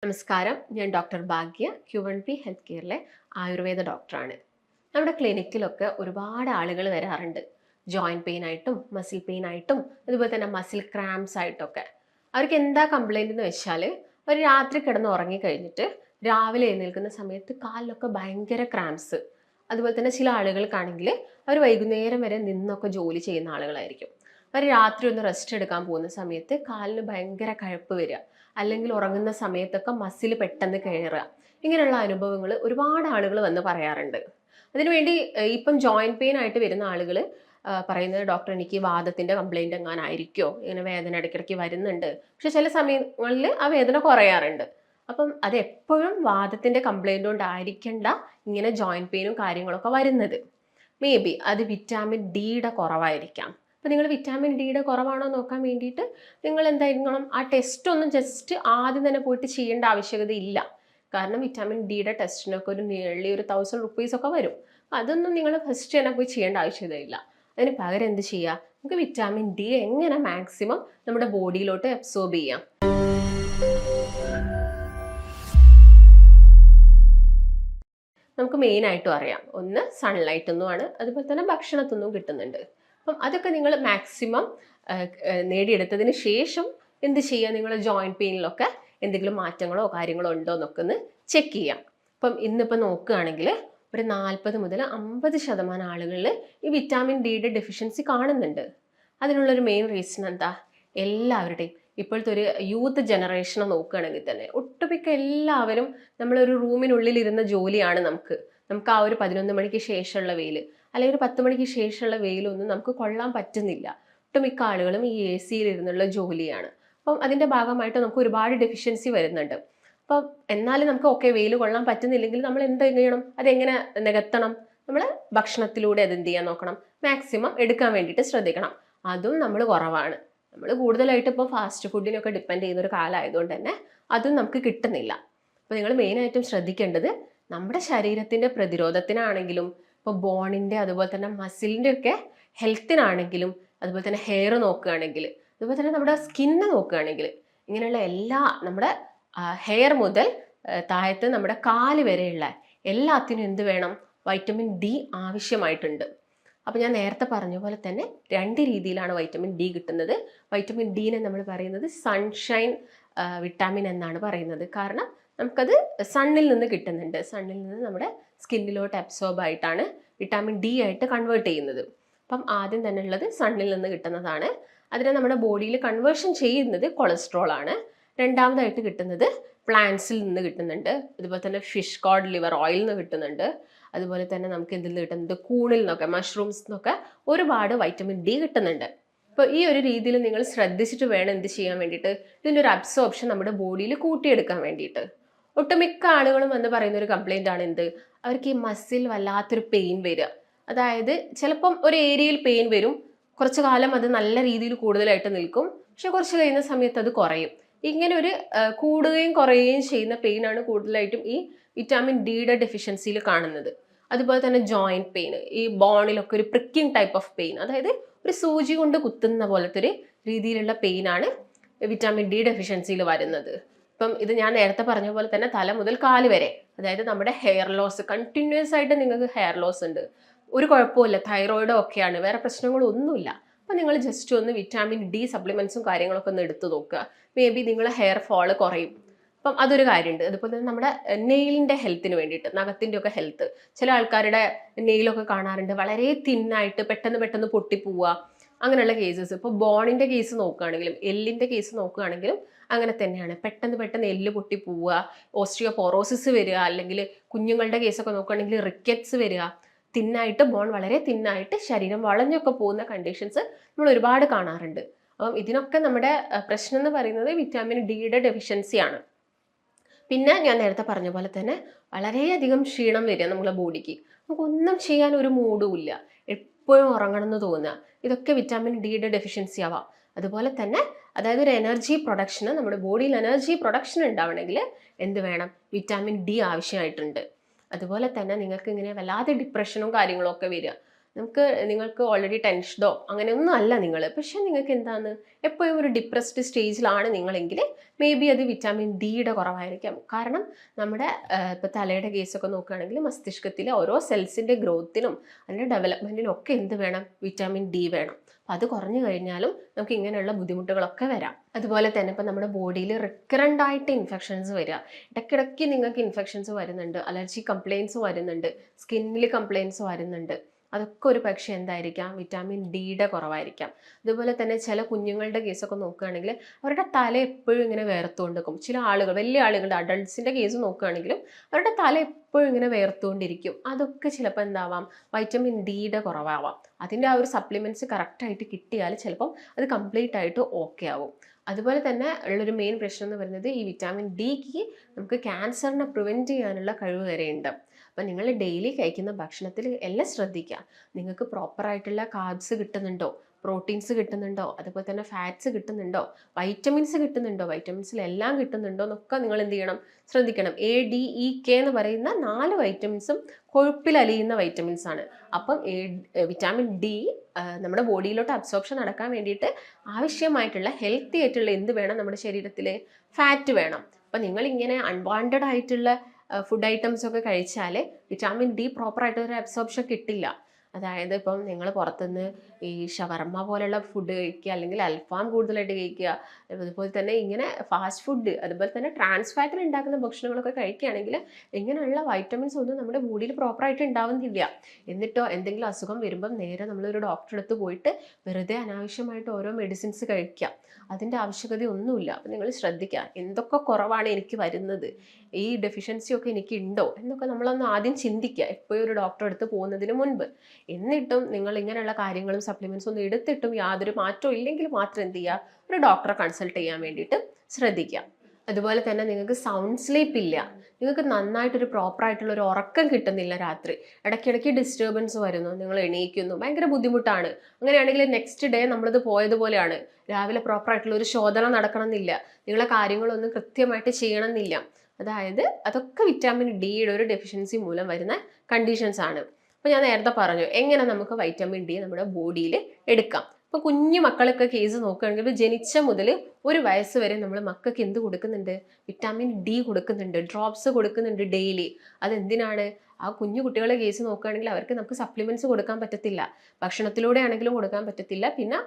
നമസ്കാരം, ഞാൻ ഡോക്ടർ ഭാഗ്യ Q1P health കെയറിലെ Ayurveda ഡോക്ടറാണ്. നമ്മുടെ ക്ലിനിക്കിലൊക്കെ ഒരുപാട് ആളുകൾ വരാറുണ്ട്. ജോയിൻറ്റ് പെയിൻ ആയിട്ടും മസിൽ പെയിൻ ആയിട്ടും അതുപോലെ തന്നെ മസിൽ ക്രാംസ് ആയിട്ടൊക്കെ. അവർക്ക് എന്താ കംപ്ലൈൻറ്റ് എന്ന് വെച്ചാൽ അവർ രാത്രി കിടന്ന് ഉറങ്ങിക്കഴിഞ്ഞിട്ട് രാവിലെ എഴുന്നേൽക്കുന്ന സമയത്ത് കാലിലൊക്കെ ഭയങ്കര ക്രാംസ്. അതുപോലെ തന്നെ ചില ആളുകൾക്കാണെങ്കിൽ അവർ വൈകുന്നേരം വരെ നിന്നൊക്കെ ജോലി ചെയ്യുന്ന ആളുകളായിരിക്കും. അവർ രാത്രി ഒന്ന് റെസ്റ്റ് എടുക്കാൻ പോകുന്ന സമയത്ത് കാലിന് ഭയങ്കര കഴപ്പ് വരിക, അല്ലെങ്കിൽ ഉറങ്ങുന്ന സമയത്തൊക്കെ മസിൽ പെട്ടെന്ന് കയറുക. ഇങ്ങനെയുള്ള അനുഭവങ്ങൾ ഒരുപാട് ആളുകൾ വന്ന് പറയാറുണ്ട്. അതിനുവേണ്ടി ഇപ്പം ജോയിൻറ്റ് പെയിൻ ആയിട്ട് വരുന്ന ആളുകൾ പറയുന്നത്, ഡോക്ടർ എനിക്ക് വാദത്തിൻ്റെ കംപ്ലൈൻറ്റ് എങ്ങാനായിരിക്കുമോ, ഇങ്ങനെ വേദന ഇടയ്ക്കിടയ്ക്ക് വരുന്നുണ്ട്, പക്ഷെ ചില സമയങ്ങളിൽ ആ വേദന കുറയാറുണ്ട്. അപ്പം അത് എപ്പോഴും വാദത്തിൻ്റെ കംപ്ലൈൻറ്റ് കൊണ്ടായിരിക്കണ്ട ഇങ്ങനെ ജോയിൻറ്റ് പെയിനും കാര്യങ്ങളൊക്കെ വരുന്നത്. മേ ബി അത് വിറ്റാമിൻ ഡിയുടെ കുറവായിരിക്കാം. അപ്പോൾ നിങ്ങൾ വിറ്റാമിൻ ഡിയുടെ കുറവാണോ നോക്കാൻ വേണ്ടിയിട്ട് നിങ്ങൾ എന്തായിരിക്കണം, ആ ടെസ്റ്റ് ഒന്നും ജസ്റ്റ് ആദ്യം തന്നെ പോയിട്ട് ചെയ്യേണ്ട ആവശ്യകതയില്ല. കാരണം വിറ്റാമിൻ ഡിയുടെ ടെസ്റ്റിനൊക്കെ ഒരു നിയർലി ഒരു 1000 ഒക്കെ വരും. അതൊന്നും നിങ്ങൾ ഫസ്റ്റ് തന്നെ പോയി ചെയ്യേണ്ട ആവശ്യകതയില്ല. അതിന് പകരം എന്ത് ചെയ്യുക, നമുക്ക് വിറ്റാമിൻ ഡി എങ്ങനെ മാക്സിമം നമ്മുടെ ബോഡിയിലോട്ട് അബ്സോർബ് ചെയ്യാം. നമുക്ക് മെയിനായിട്ടും അറിയാം, ഒന്ന് സൺലൈറ്റ് ഒന്നുമാണ്, അതുപോലെ തന്നെ ഭക്ഷണത്തൊന്നും കിട്ടുന്നുണ്ട്. അപ്പം അതൊക്കെ നിങ്ങൾ മാക്സിമം നേടിയെടുത്തതിന് ശേഷം എന്ത് ചെയ്യുക, നിങ്ങൾ ജോയിൻറ്റ് പെയിനിലൊക്കെ എന്തെങ്കിലും മാറ്റങ്ങളോ കാര്യങ്ങളോ ഉണ്ടോ എന്നൊക്കെ ഒന്ന് ചെക്ക് ചെയ്യാം. അപ്പം ഇന്നിപ്പോൾ നോക്കുകയാണെങ്കിൽ ഒരു 40 മുതൽ 50% ആളുകളിൽ ഈ വിറ്റാമിൻ ഡിയുടെ ഡെഫിഷ്യൻസി കാണുന്നുണ്ട്. അതിനുള്ളൊരു മെയിൻ റീസൺ എന്താ, എല്ലാവരുടെയും ഇപ്പോഴത്തെ ഒരു യൂത്ത് ജനറേഷനെ നോക്കുകയാണെങ്കിൽ തന്നെ ഒട്ടുമിക്ക എല്ലാവരും നമ്മളൊരു റൂമിനുള്ളിൽ ഇരുന്ന ജോലിയാണ് നമുക്ക് ആ ഒരു 11 മണിക്ക് ശേഷമുള്ള വെയിൽ അല്ലെങ്കിൽ ഒരു 10 മണിക്ക് ശേഷമുള്ള വെയിലൊന്നും നമുക്ക് കൊള്ളാൻ പറ്റുന്നില്ല. ഒട്ടുമിക്ക ആളുകളും ഈ AC ഇരുന്നുള്ള ജോലിയാണ്. അപ്പം അതിൻ്റെ ഭാഗമായിട്ട് നമുക്ക് ഒരുപാട് ഡെഫിഷ്യൻസി വരുന്നുണ്ട്. അപ്പം എന്നാലും നമുക്ക് വെയിൽ കൊള്ളാൻ പറ്റുന്നില്ലെങ്കിൽ നമ്മൾ എന്ത് ചെയ്യണം, അതെങ്ങനെ നികത്തണം, നമ്മൾ ഭക്ഷണത്തിലൂടെ അത് എന്ത് ചെയ്യാൻ നോക്കണം, മാക്സിമം എടുക്കാൻ വേണ്ടിയിട്ട് ശ്രദ്ധിക്കണം. അതും നമ്മൾ കുറവാണ്. നമ്മൾ കൂടുതലായിട്ട് ഇപ്പോൾ ഫാസ്റ്റ് ഫുഡിനൊക്കെ ഡിപ്പെൻഡ് ചെയ്യുന്ന ഒരു കാലമായതുകൊണ്ട് തന്നെ അതും നമുക്ക് കിട്ടുന്നില്ല. അപ്പോൾ നിങ്ങൾ മെയിനായിട്ടും ശ്രദ്ധിക്കേണ്ടത് നമ്മുടെ ശരീരത്തിൻ്റെ പ്രതിരോധത്തിനാണെങ്കിലും ഇപ്പോൾ ബോണിൻ്റെ അതുപോലെ തന്നെ മസിലിൻ്റെ ഒക്കെ ഹെൽത്തിനാണെങ്കിലും അതുപോലെ തന്നെ ഹെയർ നോക്കുകയാണെങ്കിൽ അതുപോലെ തന്നെ നമ്മുടെ സ്കിന്ന് നോക്കുകയാണെങ്കിൽ ഇങ്ങനെയുള്ള എല്ലാ നമ്മുടെ ഹെയർ മുതൽ താഴത്ത് നമ്മുടെ കാല് വരെയുള്ള എല്ലാത്തിനും എന്ത് വേണം, വൈറ്റമിൻ ഡി ആവശ്യമായിട്ടുണ്ട്. അപ്പോൾ ഞാൻ നേരത്തെ പറഞ്ഞ പോലെ തന്നെ 2 രീതിയിലാണ് വൈറ്റമിൻ ഡി കിട്ടുന്നത്. വൈറ്റമിൻ ഡിനെ നമ്മൾ പറയുന്നത് സൺഷൈൻ വിറ്റാമിൻ എന്നാണ് പറയുന്നത്. കാരണം നമുക്കത് സണ്ണിൽ നിന്ന് കിട്ടുന്നുണ്ട്. സണ്ണിൽ നിന്ന് നമ്മുടെ സ്കിന്നിലോട്ട് അബ്സോർബ് ആയിട്ടാണ് വിറ്റാമിൻ ഡി ആയിട്ട് കൺവേർട്ട് ചെയ്യുന്നത്. അപ്പം ആദ്യം തന്നെ ഉള്ളത് സണ്ണിൽ നിന്ന് കിട്ടുന്നതാണ്. അതിനെ നമ്മുടെ ബോഡിയിൽ കൺവേർഷൻ ചെയ്യുന്നത് കൊളസ്ട്രോൾ ആണ്. രണ്ടാമതായിട്ട് കിട്ടുന്നത് പ്ലാന്റ്സിൽ നിന്ന് കിട്ടുന്നുണ്ട്. അതുപോലെ തന്നെ ഫിഷ് കോഡ് ലിവർ ഓയിൽ നിന്ന് കിട്ടുന്നുണ്ട്. അതുപോലെ തന്നെ നമുക്ക് ഇതിൽ നിന്ന് കിട്ടുന്നത് കൂണിൽ നിന്നൊക്കെ മഷ്റൂംസ് നിന്നൊക്കെ ഒരുപാട് വൈറ്റമിൻ ഡി കിട്ടുന്നുണ്ട്. അപ്പോൾ ഈ ഒരു രീതിയിൽ നിങ്ങൾ ശ്രദ്ധിച്ചിട്ട് വേണം എന്ത് ചെയ്യാൻ വേണ്ടിയിട്ട്, ഇതിൻ്റെ ഒരു അബ്സോർപ്ഷൻ നമ്മുടെ ബോഡിയിൽ കൂട്ടിയെടുക്കാൻ വേണ്ടിയിട്ട്. ഒട്ടുമിക്ക ആളുകളും എന്ന് പറയുന്ന ഒരു കംപ്ലൈൻ്റ് ആണ് എന്ത്, അവർക്ക് ഈ മസിൽ വല്ലാത്തൊരു പെയിൻ വരിക. അതായത് ചിലപ്പം ഒരു ഏരിയയിൽ പെയിൻ വരും, കുറച്ച് കാലം അത് നല്ല രീതിയിൽ കൂടുതലായിട്ട് നിൽക്കും, പക്ഷെ കുറച്ച് കഴിയുന്ന സമയത്ത് അത് കുറയും. ഇങ്ങനെ ഒരു കൂടുകയും കുറയുകയും ചെയ്യുന്ന പെയിനാണ് കൂടുതലായിട്ടും ഈ വിറ്റാമിൻ ഡിയുടെ ഡെഫിഷ്യൻസിയിൽ കാണുന്നത്. അതുപോലെ തന്നെ ജോയിൻറ്റ് പെയിൻ, ഈ ബോണിലൊക്കെ ഒരു പ്രിക്കിംഗ് ടൈപ്പ് ഓഫ് പെയിൻ, അതായത് ഒരു സൂചി കൊണ്ട് കുത്തുന്ന പോലത്തെ ഒരു രീതിയിലുള്ള പെയിനാണ് വിറ്റാമിൻ ഡി ഡെഫിഷ്യൻസിയിൽ വരുന്നത്. ഇപ്പം ഇത് ഞാൻ നേരത്തെ പറഞ്ഞ പോലെ തന്നെ തല മുതൽ കാല് വരെ, അതായത് നമ്മുടെ ഹെയർ ലോസ്, കണ്ടിന്യൂസ് ആയിട്ട് നിങ്ങൾക്ക് ഹെയർ ലോസ് ഉണ്ട്, ഒരു കുഴപ്പമില്ല, തൈറോയിഡോ ഒക്കെയാണ്, വേറെ പ്രശ്നങ്ങളൊന്നുമില്ല. അപ്പം നിങ്ങൾ ജസ്റ്റ് ഒന്ന് വിറ്റാമിൻ ഡി സപ്ലിമെൻറ്റ്സും കാര്യങ്ങളൊക്കെ ഒന്ന് എടുത്തു നോക്കുക. മേ ബി നിങ്ങളെ ഹെയർ ഫോള് കുറയും. അപ്പം അതൊരു കാര്യമുണ്ട്. അതുപോലെ തന്നെ നമ്മുടെ നെയിലിൻ്റെ ഹെൽത്തിന് വേണ്ടിയിട്ട്, നഖത്തിൻ്റെ ഒക്കെ ഹെൽത്ത്, ചില ആൾക്കാരുടെ നെയിലൊക്കെ കാണാറുണ്ട് വളരെ തിന്നായിട്ട് പെട്ടെന്ന് പൊട്ടിപ്പോവുക, അങ്ങനെയുള്ള കേസസ്. ഇപ്പോൾ ബോണിൻ്റെ കേസ് നോക്കുകയാണെങ്കിലും എല്ലിൻ്റെ കേസ് നോക്കുകയാണെങ്കിലും അങ്ങനെ തന്നെയാണ്. പെട്ടെന്ന് എല്ല് പൊട്ടിപ്പോവുക, ഓസ്റ്റിയോപോറോസിസ് വരിക, അല്ലെങ്കിൽ കുഞ്ഞുങ്ങളുടെ കേസൊക്കെ നോക്കുകയാണെങ്കിൽ റിക്കറ്റ്സ് വരിക, തിന്നായിട്ട് ബോൺ വളരെ തിന്നായിട്ട് ശരീരം വളഞ്ഞൊക്കെ പോകുന്ന കണ്ടീഷൻസ് നമ്മൾ ഒരുപാട് കാണാറുണ്ട്. അപ്പം ഇതിനൊക്കെ നമ്മുടെ പ്രശ്നം എന്ന് പറയുന്നത് വിറ്റാമിൻ ഡിയുടെ ഡെഫിഷ്യൻസിയാണ്. പിന്നെ ഞാൻ നേരത്തെ പറഞ്ഞ പോലെ തന്നെ വളരെയധികം ക്ഷീണം വരിക നമ്മുടെ ബോഡിക്ക്, നമുക്കൊന്നും ചെയ്യാൻ ഒരു മൂഡും ഇല്ല, എപ്പോഴും ഉറങ്ങണം എന്ന് തോന്നുക, ഇതൊക്കെ വിറ്റാമിൻ ഡിയുടെ ഡെഫിഷ്യൻസി ആവാം. അതുപോലെ തന്നെ അതായത് ഒരു എനർജി പ്രൊഡക്ഷന്, നമ്മുടെ ബോഡിയിൽ എനർജി പ്രൊഡക്ഷൻ ഉണ്ടാവണമെങ്കിൽ എന്ത് വേണം, വിറ്റാമിൻ ഡി ആവശ്യമായിട്ടുണ്ട്. അതുപോലെ തന്നെ നിങ്ങൾക്ക് ഇങ്ങനെ വല്ലാതെ ഡിപ്രഷനും കാര്യങ്ങളും ഒക്കെ വരിക, നിങ്ങൾക്ക് ഓൾറെഡി ടെൻഷനോ അങ്ങനെയൊന്നും അല്ല നിങ്ങൾ, പക്ഷെ നിങ്ങൾക്ക് എന്താണ് എപ്പോഴും ഒരു ഡിപ്രസ്ഡ് സ്റ്റേജിലാണ് നിങ്ങളെങ്കിൽ മേ ബി അത് വിറ്റാമിൻ ഡിയുടെ കുറവായിരിക്കാം. കാരണം നമ്മുടെ ഇപ്പോൾ തലയുടെ കേസൊക്കെ നോക്കുകയാണെങ്കിൽ മസ്തിഷ്കത്തിലെ ഓരോ സെൽസിൻ്റെ ഗ്രോത്തിനും അതിൻ്റെ ഡെവലപ്മെൻറ്റിനും ഒക്കെ എന്ത് വേണം? വിറ്റാമിൻ ഡി വേണം. അപ്പം അത് കുറഞ്ഞു കഴിഞ്ഞാലും നമുക്ക് ഇങ്ങനെയുള്ള ബുദ്ധിമുട്ടുകളൊക്കെ വരാം. അതുപോലെ തന്നെ ഇപ്പം നമ്മുടെ ബോഡിയിൽ റിക്കറൻ്റ് ആയിട്ട് ഇൻഫെക്ഷൻസ് വരിക, ഇടയ്ക്കിടയ്ക്ക് നിങ്ങൾക്ക് ഇൻഫെക്ഷൻസ് വരുന്നുണ്ട്, അലർജി കംപ്ലയിൻസ് വരുന്നുണ്ട്, സ്കിന്നിൽ കംപ്ലയിൻസ് വരുന്നുണ്ട്, അതൊക്കെ ഒരു പക്ഷേ എന്തായിരിക്കാം? വിറ്റാമിൻ ഡിയുടെ കുറവായിരിക്കാം. അതുപോലെ തന്നെ ചില കുഞ്ഞുങ്ങളുടെ കേസൊക്കെ നോക്കുകയാണെങ്കിൽ അവരുടെ തല എപ്പോഴും ഇങ്ങനെ വേർത്തുകൊണ്ടിരിക്കും. ചില ആളുകൾ, വലിയ ആളുകളുടെ അഡൾട്ട്സിൻ്റെ കേസ് നോക്കുകയാണെങ്കിലും അവരുടെ തല എപ്പോഴും ഇങ്ങനെ വേർത്തുകൊണ്ടിരിക്കും. അതൊക്കെ ചിലപ്പോൾ എന്താവാം? വൈറ്റമിൻ ഡിയുടെ കുറവാവാം. അതിൻ്റെ ആ ഒരു സപ്ലിമെൻറ്റ്സ് കറക്റ്റായിട്ട് കിട്ടിയാൽ ചിലപ്പം അത് കംപ്ലീറ്റ് ആയിട്ട് ഓക്കെ ആവും. അതുപോലെ തന്നെ ഉള്ളൊരു മെയിൻ പ്രശ്നം എന്ന് പറയുന്നത് ഈ വിറ്റാമിൻ ഡിക്ക് നമുക്ക് ക്യാൻസറിനെ പ്രിവെൻറ്റ് ചെയ്യാനുള്ള കഴിവ് വരെയുണ്ട്. അപ്പം നിങ്ങൾ ഡെയിലി കഴിക്കുന്ന ഭക്ഷണത്തിൽ എല്ലാം ശ്രദ്ധിക്കുക. നിങ്ങൾക്ക് പ്രോപ്പറായിട്ടുള്ള കാർബ്സ് കിട്ടുന്നുണ്ടോ, പ്രോട്ടീൻസ് കിട്ടുന്നുണ്ടോ, അതുപോലെ തന്നെ ഫാറ്റ്സ് കിട്ടുന്നുണ്ടോ, വൈറ്റമിൻസ് കിട്ടുന്നുണ്ടോ, വൈറ്റമിൻസിലെല്ലാം കിട്ടുന്നുണ്ടോ എന്നൊക്കെ നിങ്ങൾ എന്ത് ചെയ്യണം? ശ്രദ്ധിക്കണം. ADEK എന്ന് പറയുന്ന 4 വൈറ്റമിൻസും കൊഴുപ്പിലലിയുന്ന വൈറ്റമിൻസ് ആണ്. അപ്പം വിറ്റാമിൻ ഡി നമ്മുടെ ബോഡിയിലോട്ട് അബ്സോർപ്ഷൻ നടക്കാൻ വേണ്ടിയിട്ട് ആവശ്യമായിട്ടുള്ള ഹെൽത്തി ആയിട്ടുള്ള എന്ത് വേണം? നമ്മുടെ ശരീരത്തിൽ ഫാറ്റ് വേണം. അപ്പം നിങ്ങളിങ്ങനെ അൺവാണ്ടഡ് ആയിട്ടുള്ള ഫുഡ് ഐറ്റംസ് ഒക്കെ കഴിച്ചാൽ വിറ്റാമിൻ ഡി പ്രോപ്പറായിട്ട് ഒരു അബ്സോർപ്ഷൻ കിട്ടില്ല. അതായത് ഇപ്പം നിങ്ങൾ പുറത്തുനിന്ന് ഈ ഷവർമ്മ പോലെയുള്ള ഫുഡ് കഴിക്കുക, അല്ലെങ്കിൽ അൽഫാം കൂടുതലായിട്ട് കഴിക്കുക, അതുപോലെ തന്നെ ഇങ്ങനെ ഫാസ്റ്റ് ഫുഡ്, അതുപോലെ തന്നെ ട്രാൻസ് ഫാറ്റിൽ ഉണ്ടാക്കുന്ന ഭക്ഷണങ്ങളൊക്കെ കഴിക്കുകയാണെങ്കിൽ ഇങ്ങനെയുള്ള വൈറ്റമിൻസ് ഒന്നും നമ്മുടെ ബോഡിയിൽ പ്രോപ്പറായിട്ട് ഉണ്ടാവുന്നില്ല. എന്നിട്ടോ എന്തെങ്കിലും അസുഖം വരുമ്പം നേരെ നമ്മളൊരു ഡോക്ടറെ അടുത്ത് പോയിട്ട് വെറുതെ അനാവശ്യമായിട്ട് ഓരോ മെഡിസിൻസ് കഴിക്കുക. അതിൻ്റെ ആവശ്യകതയൊന്നുമില്ല. അപ്പം നിങ്ങൾ ശ്രദ്ധിക്കുക, എന്തൊക്കെ കുറവാണ് എനിക്ക് വരുന്നത്, ഈ ഡെഫിഷ്യൻസിയൊക്കെ എനിക്ക് ഉണ്ടോ എന്നൊക്കെ നമ്മളൊന്ന് ആദ്യം ചിന്തിക്കുക എപ്പോഴും ഒരു ഡോക്ടറെ അടുത്ത് പോകുന്നതിന് മുൻപ്. എന്നിട്ടും നിങ്ങൾ ഇങ്ങനെയുള്ള കാര്യങ്ങളും സപ്ലിമെൻറ്റ്സ് ഒന്നും എടുത്തിട്ടും യാതൊരു മാറ്റവും ഇല്ലെങ്കിൽ മാത്രം എന്ത് ചെയ്യുക? ഒരു ഡോക്ടറെ കൺസൾട്ട് ചെയ്യാൻ വേണ്ടിയിട്ട് ശ്രദ്ധിക്കുക. അതുപോലെ തന്നെ നിങ്ങൾക്ക് സൗണ്ട് സ്ലീപ്പ് ഇല്ല, നിങ്ങൾക്ക് നന്നായിട്ടൊരു പ്രോപ്പറായിട്ടുള്ള ഒരു ഉറക്കം കിട്ടുന്നില്ല രാത്രി, ഇടയ്ക്കിടയ്ക്ക് ഡിസ്റ്റർബൻസ് വരുന്നു, നിങ്ങൾ എണീക്കുന്നു, ഭയങ്കര ബുദ്ധിമുട്ടാണ്. അങ്ങനെയാണെങ്കിൽ നെക്സ്റ്റ് ഡേ നമ്മളിത് പോയതുപോലെയാണ്. രാവിലെ പ്രോപ്പറായിട്ടുള്ള ഒരു ശോധന നടക്കണമെന്നില്ല, നിങ്ങളെ കാര്യങ്ങളൊന്നും കൃത്യമായിട്ട് ചെയ്യണമെന്നില്ല. അതായത് അതൊക്കെ വിറ്റാമിൻ ഡിയുടെ ഒരു ഡെഫിഷ്യൻസി മൂലം വരുന്ന കണ്ടീഷൻസ് ആണ്. അപ്പോൾ ഞാൻ നേരത്തെ പറഞ്ഞു എങ്ങനെ നമുക്ക് വൈറ്റമിൻ ഡി നമ്മുടെ ബോഡിയിൽ എടുക്കാം. ഇപ്പോൾ കുഞ്ഞു മക്കളൊക്കെ കേസ് നോക്കുകയാണെങ്കിൽ ജനിച്ച മുതൽ 1 വയസ്സ് വരെ നമ്മൾ മക്കൾക്ക് എന്ത് കൊടുക്കുന്നുണ്ട്? വിറ്റാമിൻ ഡി കൊടുക്കുന്നുണ്ട്, ഡ്രോപ്സ് കൊടുക്കുന്നുണ്ട് ഡെയിലി. അതെന്തിനാണ്? ആ കുഞ്ഞു കുട്ടികളെ കേസ് നോക്കുകയാണെങ്കിൽ അവർക്ക് നമുക്ക് സപ്ലിമെൻറ്റ്സ് കൊടുക്കാൻ പറ്റത്തില്ല, ഭക്ഷണത്തിലൂടെ ആണെങ്കിലും കൊടുക്കാൻ പറ്റത്തില്ല, പിന്നെ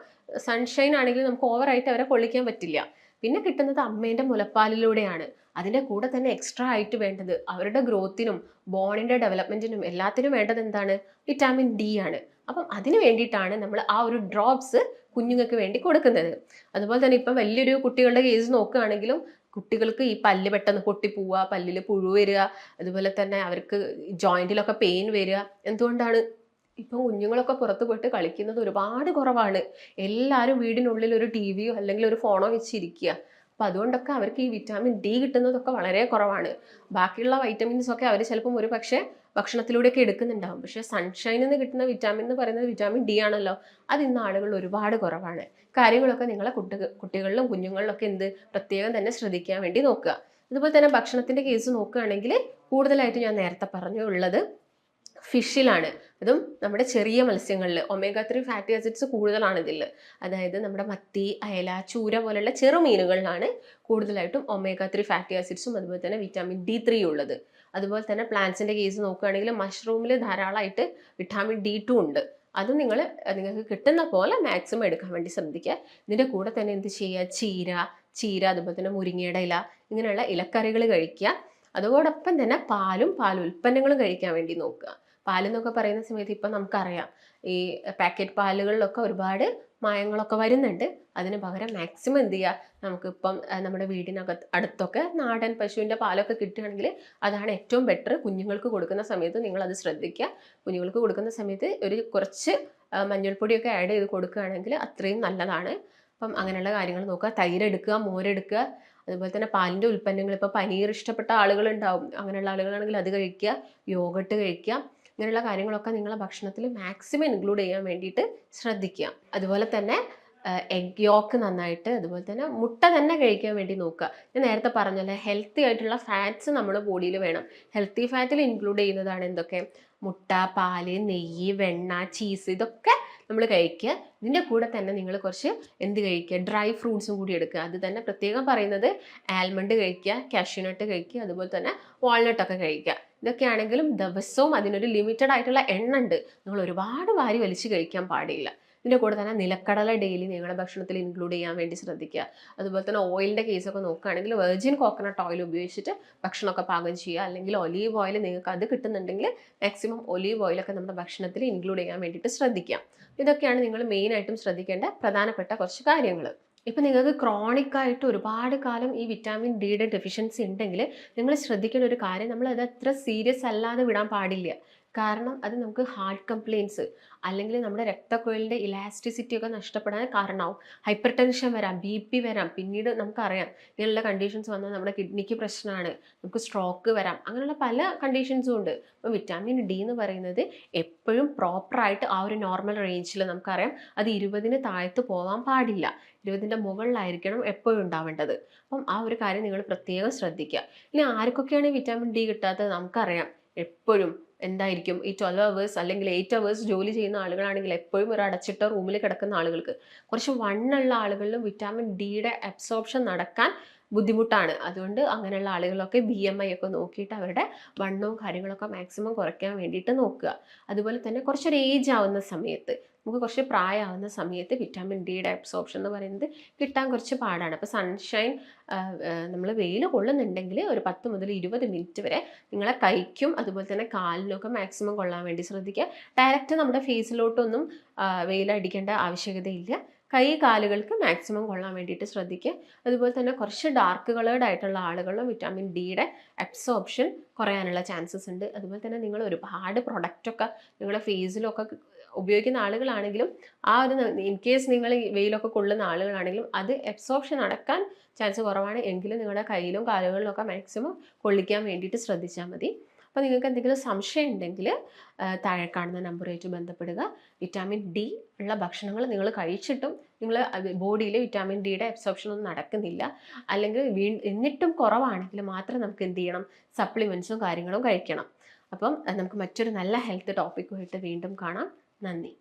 സൺഷൈൻ ആണെങ്കിലും നമുക്ക് ഓവറായിട്ട് അവരെ കൊള്ളിക്കാൻ പറ്റില്ല. പിന്നെ കിട്ടുന്നത് അമ്മേൻ്റെ മുലപ്പാലിലൂടെയാണ്. അതിൻ്റെ കൂടെ തന്നെ എക്സ്ട്രാ ആയിട്ട് വേണ്ടത് അവരുടെ ഗ്രോത്തിനും ബോണിൻ്റെ ഡെവലപ്മെൻറ്റിനും എല്ലാത്തിനും വേണ്ടത് എന്താണ്? വിറ്റാമിൻ ഡി ആണ്. അപ്പം അതിന് വേണ്ടിയിട്ടാണ് നമ്മൾ ആ ഒരു ഡ്രോപ്സ് കുഞ്ഞുങ്ങൾക്ക് വേണ്ടി കൊടുക്കുന്നത്. അതുപോലെ തന്നെ ഇപ്പം വലിയൊരു കുട്ടികളുടെ കേസ് നോക്കുകയാണെങ്കിലും കുട്ടികൾക്ക് ഈ പല്ല് പെട്ടെന്ന് പൊട്ടിപ്പോവുക, പല്ലിൽ പുഴു വരിക, അതുപോലെ തന്നെ അവർക്ക് ജോയിൻറ്റിലൊക്കെ പെയിൻ വരിക. എന്തുകൊണ്ടാണ്? ഇപ്പം കുഞ്ഞുങ്ങളൊക്കെ പുറത്ത് പോയിട്ട് കളിക്കുന്നത് ഒരുപാട് കുറവാണ്. എല്ലാവരും വീടിനുള്ളിൽ ഒരു ടിവിയോ അല്ലെങ്കിൽ ഒരു ഫോണോ വെച്ചിരിക്കുക. അപ്പം അതുകൊണ്ടൊക്കെ അവർക്ക് ഈ വിറ്റാമിൻ ഡി കിട്ടുന്നതൊക്കെ വളരെ കുറവാണ്. ബാക്കിയുള്ള വൈറ്റമിൻസൊക്കെ അവർ ചിലപ്പം ഒരു പക്ഷേ ഭക്ഷണത്തിലൂടെയൊക്കെ എടുക്കുന്നുണ്ടാവും. പക്ഷേ സൺഷൈനിൽ നിന്ന് കിട്ടുന്ന വിറ്റാമിൻ എന്ന് പറയുന്നത് വിറ്റാമിൻ ഡി ആണല്ലോ, അത് ഇന്ന് ആളുകൾ ഒരുപാട് കുറവാണ്. കാര്യങ്ങളൊക്കെ നിങ്ങളെ കുട്ടികളിലും കുഞ്ഞുങ്ങളിലൊക്കെ പ്രത്യേകം തന്നെ ശ്രദ്ധിക്കാൻ വേണ്ടി നോക്കുക. അതുപോലെ തന്നെ ഭക്ഷണത്തിൻ്റെ കേസ് നോക്കുകയാണെങ്കിൽ കൂടുതലായിട്ട് ഞാൻ നേരത്തെ പറഞ്ഞുള്ളത് ഫിഷിലാണ്. അതും നമ്മുടെ ചെറിയ മത്സ്യങ്ങളിൽ omega-3 ഫാറ്റി ആസിഡ്സ് കൂടുതലാണ് ഇതിൽ. അതായത് നമ്മുടെ മത്തി, അയല, ചൂര പോലുള്ള ചെറുമീനുകളിലാണ് കൂടുതലായിട്ടും omega-3 ഫാറ്റി ആസിഡ്സും അതുപോലെ തന്നെ വിറ്റാമിൻ D3 ഉള്ളത്. അതുപോലെ തന്നെ പ്ലാന്റ്സിൻ്റെ കേസ് നോക്കുകയാണെങ്കിൽ മഷ്റൂമിൽ ധാരാളമായിട്ട് വിറ്റാമിൻ D2 ഉണ്ട്. അതും നിങ്ങൾക്ക് കിട്ടുന്ന പോലെ മാക്സിമം എടുക്കാൻ വേണ്ടി ശ്രദ്ധിക്കുക. ഇതിൻ്റെ കൂടെ തന്നെ എന്ത് ചെയ്യുക? ചീര അതുപോലെ തന്നെ മുരിങ്ങയുടെ ഇല, ഇങ്ങനെയുള്ള ഇലക്കറികൾ കഴിക്കുക. അതോടൊപ്പം തന്നെ പാലുൽപ്പന്നങ്ങളും കഴിക്കാൻ വേണ്ടി നോക്കുക. പാലെന്നൊക്കെ പറയുന്ന സമയത്ത് ഇപ്പം നമുക്കറിയാം ഈ പാക്കറ്റ് പാലുകളിലൊക്കെ ഒരുപാട് മായങ്ങളൊക്കെ വരുന്നുണ്ട്. അതിന് പകരം മാക്സിമം എന്ത് ചെയ്യുക? നമുക്കിപ്പം നമ്മുടെ അടുത്തൊക്കെ നാടൻ പശുവിൻ്റെ പാലൊക്കെ കിട്ടുകയാണെങ്കിൽ അതാണ് ഏറ്റവും ബെറ്റർ. കുഞ്ഞുങ്ങൾക്ക് കൊടുക്കുന്ന സമയത്ത് നിങ്ങളത് ശ്രദ്ധിക്കുക. കുഞ്ഞുങ്ങൾക്ക് കൊടുക്കുന്ന സമയത്ത് കുറച്ച് മഞ്ഞൾപ്പൊടിയൊക്കെ ആഡ് ചെയ്ത് കൊടുക്കുകയാണെങ്കിൽ അത്രയും നല്ലതാണ്. അപ്പം അങ്ങനെയുള്ള കാര്യങ്ങൾ നോക്കുക. തൈരെടുക്കുക, മോരെടുക്കുക, അതുപോലെ തന്നെ പാലിൻ്റെ ഉൽപ്പന്നങ്ങൾ. ഇപ്പോൾ പനീർ ഇഷ്ടപ്പെട്ട ആളുകളുണ്ടാവും, അങ്ങനെയുള്ള ആളുകളാണെങ്കിൽ അത് കഴിക്കുക, യോഗട്ട് കഴിക്കുക. ഇങ്ങനെയുള്ള കാര്യങ്ങളൊക്കെ നിങ്ങളെ ഭക്ഷണത്തിൽ മാക്സിമം ഇൻക്ലൂഡ് ചെയ്യാൻ വേണ്ടിയിട്ട് ശ്രദ്ധിക്കുക. അതുപോലെ തന്നെ എഗ് യോക്ക് നന്നായിട്ട്, അതുപോലെ തന്നെ മുട്ട തന്നെ കഴിക്കാൻ വേണ്ടി നോക്കുക. ഞാൻ നേരത്തെ പറഞ്ഞല്ലോ, ഹെൽത്തി ആയിട്ടുള്ള ഫാറ്റ്സ് നമ്മുടെ ബോഡിയിൽ വേണം. ഹെൽത്തി ഫാറ്റിൽ ഇൻക്ലൂഡ് ചെയ്യുന്നതാണ് എന്തൊക്കെ? മുട്ട, പാല്, നെയ്യ്, വെണ്ണ, ചീസ്, ഇതൊക്കെ നമ്മൾ കഴിക്കുക. ഇതിൻ്റെ കൂടെ തന്നെ നിങ്ങൾ കുറച്ച് എന്ത് കഴിക്കുക? ഡ്രൈ ഫ്രൂട്ട്സും കൂടി എടുക്കുക. അത് തന്നെ പ്രത്യേകം പറയുന്നത് ആൽമണ്ട് കഴിക്കുക, കാഷ്യൂനട്ട് കഴിക്കുക, അതുപോലെ തന്നെ വാൾനട്ടൊക്കെ കഴിക്കുക. ഇതൊക്കെയാണെങ്കിലും ദിവസവും അതിനൊരു ലിമിറ്റഡ് ആയിട്ടുള്ള എണ്ണ ഉണ്ട്. നിങ്ങൾ ഒരുപാട് വാരി വലിച്ച് കഴിക്കാൻ പാടില്ല. ഇതിൻ്റെ കൂടെ തന്നെ നിലക്കടല ഡെയിലി നിങ്ങളുടെ ഭക്ഷണത്തിൽ ഇൻക്ലൂഡ് ചെയ്യാൻ വേണ്ടി ശ്രദ്ധിക്കുക. അതുപോലെ തന്നെ ഓയിലിൻ്റെ കേസൊക്കെ നോക്കുകയാണെങ്കിൽ വെർജിൻ കോക്കനട്ട് ഓയിൽ ഉപയോഗിച്ചിട്ട് ഭക്ഷണമൊക്കെ പാകം ചെയ്യുക. അല്ലെങ്കിൽ ഒലീവ് ഓയിൽ നിങ്ങൾക്ക് അത് കിട്ടുന്നുണ്ടെങ്കിൽ മാക്സിമം ഒലീവ് ഓയിലൊക്കെ നമ്മുടെ ഭക്ഷണത്തിൽ ഇൻക്ലൂഡ് ചെയ്യാൻ വേണ്ടിയിട്ട് ശ്രദ്ധിക്കാം. ഇതൊക്കെയാണ് നിങ്ങൾ മെയിനായിട്ടും ശ്രദ്ധിക്കേണ്ട പ്രധാനപ്പെട്ട കുറച്ച് കാര്യങ്ങൾ. ഇപ്പം നിങ്ങൾക്ക് ക്രോണിക് ആയിട്ട് ഒരുപാട് കാലം ഈ വിറ്റാമിൻ ഡിയുടെ ഡെഫിഷ്യൻസി ഉണ്ടെങ്കിൽ നിങ്ങൾ ശ്രദ്ധിക്കേണ്ട ഒരു കാര്യം, നമ്മൾ അത് അത്ര സീരിയസ് അല്ലാതെ വിടാൻ പാടില്ല. കാരണം അത് നമുക്ക് ഹാർട്ട് കംപ്ലയിൻസ് അല്ലെങ്കിൽ നമ്മുടെ രക്തക്കുഴലിൻ്റെ ഇലാസ്റ്റിസിറ്റി ഒക്കെ നഷ്ടപ്പെടാൻ കാരണമാവും. ഹൈപ്പർ ടെൻഷൻ വരാം, BP വരാം. പിന്നീട് നമുക്കറിയാം ഇങ്ങനെയുള്ള കണ്ടീഷൻസ് വന്നാൽ നമ്മുടെ കിഡ്നിക്ക് പ്രശ്നമാണ്, നമുക്ക് സ്ട്രോക്ക് വരാം. അങ്ങനെയുള്ള പല കണ്ടീഷൻസും ഉണ്ട്. അപ്പോൾ വിറ്റാമിൻ ഡി എന്ന് പറയുന്നത് എപ്പോഴും പ്രോപ്പറായിട്ട് ആ ഒരു നോർമൽ റേഞ്ചിൽ, നമുക്കറിയാം അത് 20-ന് താഴത്ത് പോകാൻ പാടില്ല, 20-ൻ്റെ മുകളിലായിരിക്കണം എപ്പോഴും ഉണ്ടാവേണ്ടത്. അപ്പം ആ ഒരു കാര്യം നിങ്ങൾ പ്രത്യേകം ശ്രദ്ധിക്കുക. ഇനി ആർക്കൊക്കെയാണ് വിറ്റാമിൻ ഡി കിട്ടാത്തത്? നമുക്കറിയാം എപ്പോഴും എന്തായിരിക്കും ഈ 12 hours അല്ലെങ്കിൽ 8 hours ജോലി ചെയ്യുന്ന ആളുകളാണെങ്കിൽ, എപ്പോഴും ഒരു അടച്ചിട്ട റൂമിൽ കിടക്കുന്ന ആളുകൾക്ക്, കുറച്ച് വണ്ണുള്ള ആളുകളിലും വിറ്റാമിൻ ഡിയുടെ അബ്സോർപ്ഷൻ നടക്കാൻ ബുദ്ധിമുട്ടാണ്. അതുകൊണ്ട് അങ്ങനെയുള്ള ആളുകളൊക്കെ BMI ഒക്കെ നോക്കിയിട്ട് അവരുടെ വണ്ണവും കാര്യങ്ങളൊക്കെ മാക്സിമം കുറയ്ക്കാൻ വേണ്ടിയിട്ട് നോക്കുക. അതുപോലെ തന്നെ കുറച്ചൊരു ഏജ് ആവുന്ന സമയത്ത്, നമുക്ക് കുറച്ച് പ്രായമാവുന്ന സമയത്ത് വിറ്റാമിൻ ഡിയുടെ അബ്സോർപ്ഷൻ എന്ന് പറയുന്നത് കിട്ടാൻ കുറച്ച് പാടാണ്. അപ്പോൾ സൺഷൈൻ നമ്മൾ വെയിൽ കൊള്ളുന്നുണ്ടെങ്കിൽ ഒരു 10 മുതൽ 20 മിനിറ്റ് വരെ നിങ്ങളെ കൈക്കും അതുപോലെ തന്നെ കാലിനൊക്കെ മാക്സിമം കൊള്ളാൻ വേണ്ടി ശ്രദ്ധിക്കുക. ഡയറക്റ്റ് നമ്മുടെ ഫേസിലോട്ടൊന്നും വെയിലടിക്കേണ്ട ആവശ്യകതയില്ല. കൈ കാലുകൾക്ക് മാക്സിമം കൊള്ളാൻ വേണ്ടിയിട്ട് ശ്രദ്ധിക്കുക. അതുപോലെ തന്നെ കുറച്ച് ഡാർക്ക് കളേർഡ് ആയിട്ടുള്ള ആളുകളിലും വിറ്റാമിൻ ഡിയുടെ അബ്സോർപ്ഷൻ കുറയാനുള്ള ചാൻസസ് ഉണ്ട്. അതുപോലെ തന്നെ നിങ്ങൾ ഒരുപാട് പ്രൊഡക്റ്റൊക്കെ നിങ്ങളുടെ ഫേസിലൊക്കെ ഉപയോഗിക്കുന്ന ആളുകളാണെങ്കിലും, ആ ഒരു ഇൻ കേസ് നിങ്ങൾ വെയിലൊക്കെ കൊള്ളുന്ന ആളുകളാണെങ്കിലും അത് അബ്സോർപ്ഷൻ നടക്കാൻ ചാൻസ് കുറവാണ്. എങ്കിലും നിങ്ങളുടെ കയ്യിലും കാലുകളിലൊക്കെ മാക്സിമം കൊള്ളിക്കാൻ വേണ്ടിയിട്ട് ശ്രദ്ധിച്ചാൽ മതി. അപ്പോൾ നിങ്ങൾക്ക് എന്തെങ്കിലും സംശയം ഉണ്ടെങ്കിൽ താഴെ കാണുന്ന നമ്പറുമായിട്ട് ബന്ധപ്പെടുക. വിറ്റാമിൻ ഡി ഉള്ള ഭക്ഷണങ്ങൾ നിങ്ങൾ കഴിച്ചിട്ടും നിങ്ങൾ ബോഡിയിൽ വിറ്റാമിൻ ഡിയുടെ അബ്സോർപ്ഷൻ ഒന്നും നടക്കുന്നില്ല, അല്ലെങ്കിൽ എന്നിട്ടും കുറവാണെങ്കിൽ മാത്രം നമുക്ക് എന്ത് ചെയ്യണം? സപ്ലിമെൻറ്റ്സും കാര്യങ്ങളും കഴിക്കണം. അപ്പം നമുക്ക് മറ്റൊരു നല്ല ഹെൽത്ത് ടോപ്പിക്കുമായിട്ട് വീണ്ടും കാണാം. നന്ദി.